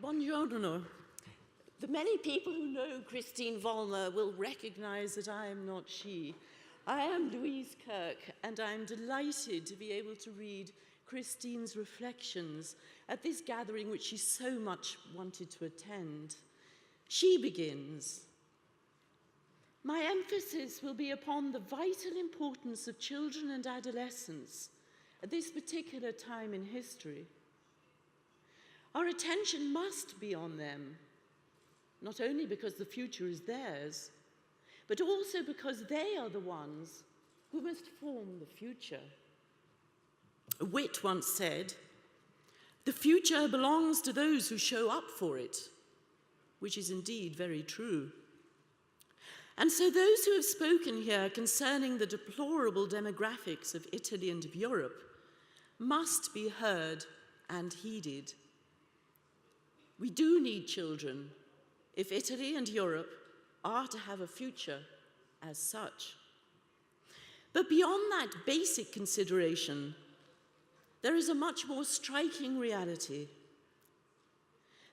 Buongiorno. The many people who know Christine Vollmer will recognize that I am not she. I am Louise Kirk, and I'm delighted to be able to read Christine's reflections at this gathering which she so much wanted to attend. She begins. My emphasis will be upon the vital importance of children and adolescents at this particular time in history. Our attention must be on them, not only because the future is theirs, but also because they are the ones who must form the future. A wit once said, "The future belongs to those who show up for it," which is indeed very true. And so those who have spoken here concerning the deplorable demographics of Italy and of Europe must be heard and heeded. We do need children if Italy and Europe are to have a future as such. But beyond that basic consideration, there is a much more striking reality.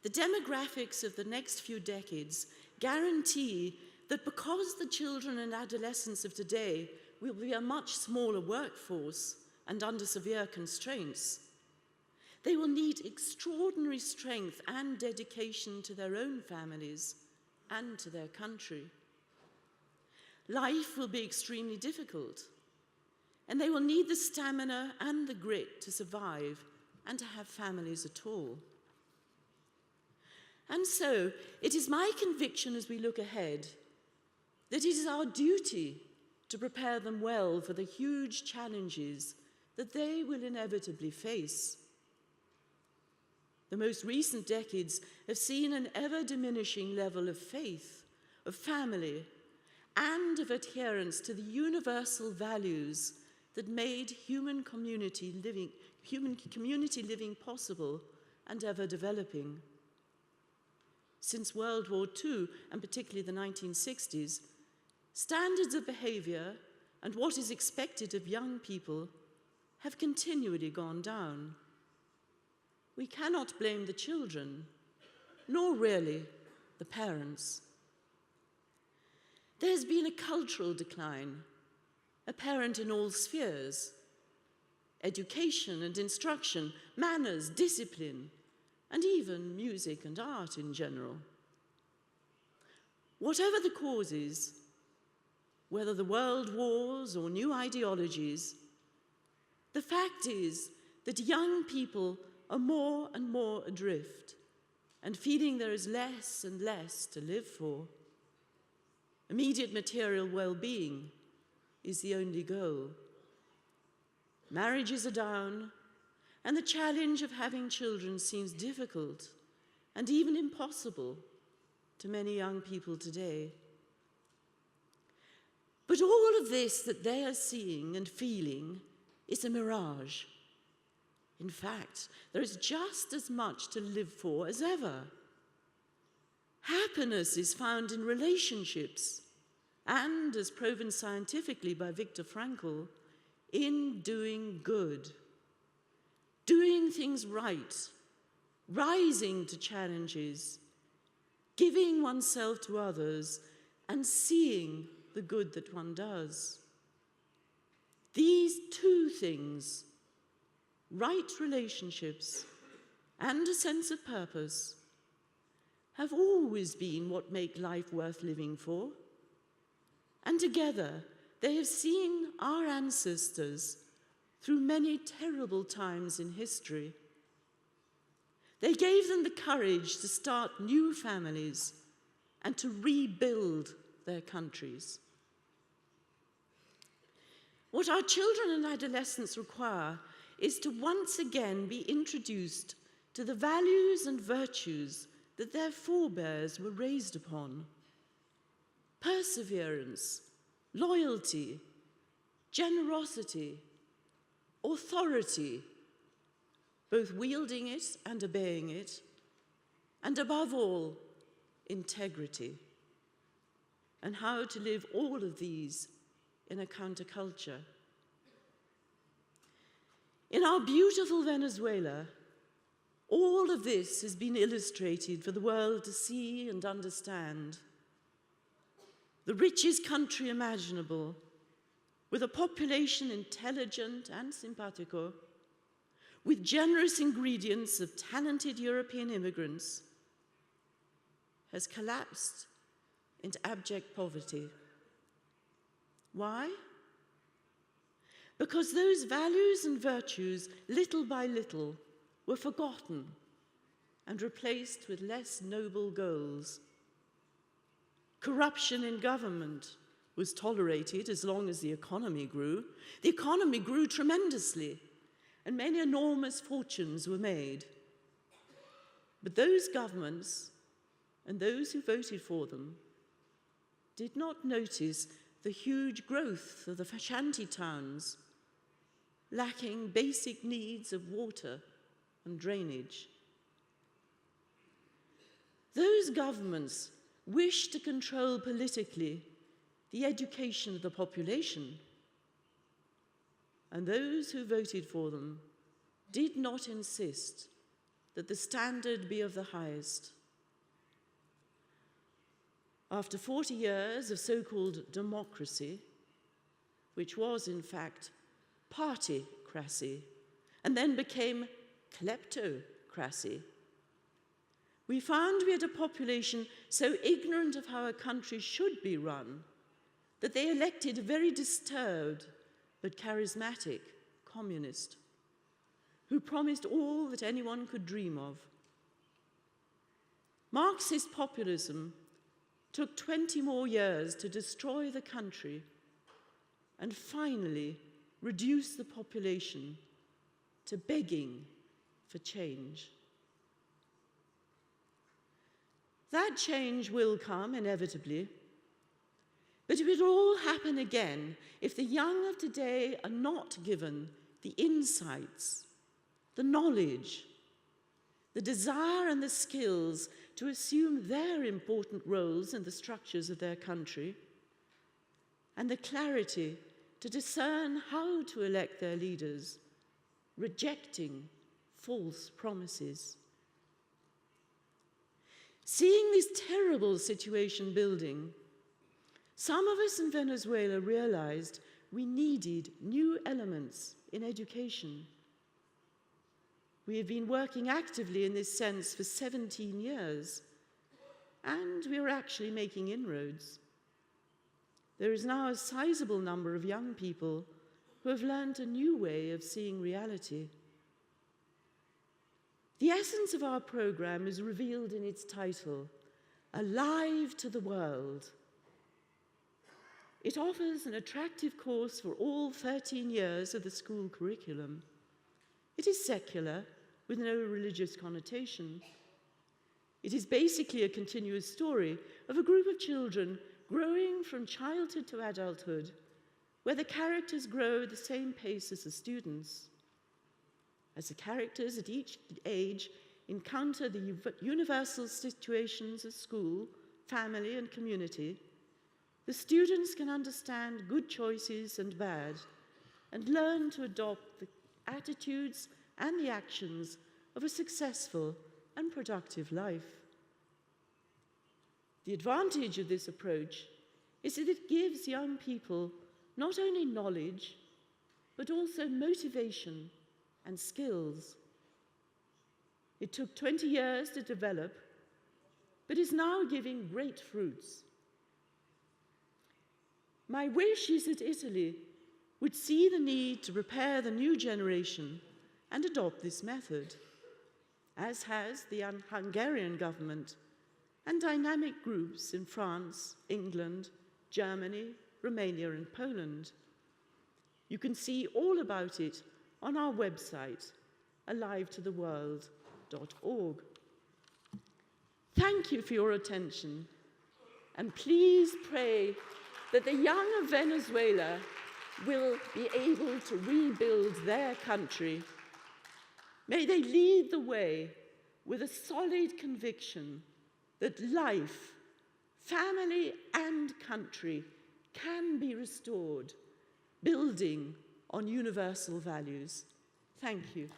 The demographics of the next few decades guarantee that because the children and adolescents of today will be a much smaller workforce and under severe constraints, they will need extraordinary strength and dedication to their own families and to their country. Life will be extremely difficult, and they will need the stamina and the grit to survive and to have families at all. And so, it is my conviction as we look ahead that it is our duty to prepare them well for the huge challenges that they will inevitably face. The most recent decades have seen an ever-diminishing level of faith, of family, and of adherence to the universal values that made human community living possible and ever developing. Since World War II, and particularly the 1960s, standards of behavior and what is expected of young people have continually gone down. We cannot blame the children, nor really the parents. There's been a cultural decline, apparent in all spheres: education and instruction, manners, discipline, and even music and art in general. Whatever the causes, whether the world wars or new ideologies, the fact is that young people are more and more adrift and feeling there is less and less to live for. Immediate material well-being is the only goal. Marriages are down, and the challenge of having children seems difficult and even impossible to many young people today. But all of this that they are seeing and feeling is a mirage. In fact, there is just as much to live for as ever. Happiness is found in relationships and, as proven scientifically by Viktor Frankl, in doing good, doing things right, rising to challenges, giving oneself to others, and seeing the good that one does. These two things, right relationships and a sense of purpose, have always been what make life worth living for. And together, they have seen our ancestors through many terrible times in history. They gave them the courage to start new families and to rebuild their countries. What our children and adolescents require is to once again be introduced to the values and virtues that their forebears were raised upon: perseverance, loyalty, generosity, authority, both wielding it and obeying it, and above all, integrity, and how to live all of these in a counterculture. In our beautiful Venezuela, All of this has been illustrated for the world to see and understand. The richest country imaginable, with a population intelligent and simpatico, with generous ingredients of talented European immigrants, has collapsed into abject poverty. Why? Because those values and virtues, little by little, were forgotten and replaced with less noble goals. Corruption in government was tolerated as long as the economy grew. The economy grew tremendously, and many enormous fortunes were made. But those governments and those who voted for them did not notice the huge growth of the shanty towns, lacking basic needs of water and drainage. Those governments wished to control politically the education of the population, and those who voted for them did not insist that the standard be of the highest. After 40 years of so-called democracy, which was in fact partycracy, and then became kleptocracy, we found we had a population so ignorant of how a country should be run that they elected a very disturbed but charismatic communist who promised all that anyone could dream of. Marxist populism took 20 more years to destroy the country and finally reduce the population to begging for change. That change will come inevitably, but it will all happen again if the young of today are not given the insights, the knowledge, the desire and the skills to assume their important roles in the structures of their country, and the clarity to discern how to elect their leaders, rejecting false promises. Seeing this terrible situation building, some of us in Venezuela realized we needed new elements in education. We have been working actively in this sense for 17 years, and we are actually making inroads. There is now a sizable number of young people who have learned a new way of seeing reality. The essence of our program is revealed in its title, Alive to the World. It offers an attractive course for all 13 years of the school curriculum. It is secular, with no religious connotation. It is basically a continuous story of a group of children growing from childhood to adulthood, where the characters grow at the same pace as the students. As the characters at each age encounter the universal situations of school, family, and community, the students can understand good choices and bad, and learn to adopt the attitudes and the actions of a successful and productive life. The advantage of this approach is that it gives young people not only knowledge, but also motivation and skills. It took 20 years to develop, but is now giving great fruits. My wish is that Italy would see the need to prepare the new generation and adopt this method, as has the Hungarian government and dynamic groups in France, England, Germany, Romania, and Poland. You can see all about it on our website, alivetotheworld.org. Thank you for your attention, and please pray that the young of Venezuela will be able to rebuild their country. May they lead the way with a solid conviction that life, family, and country can be restored, building on universal values. Thank you.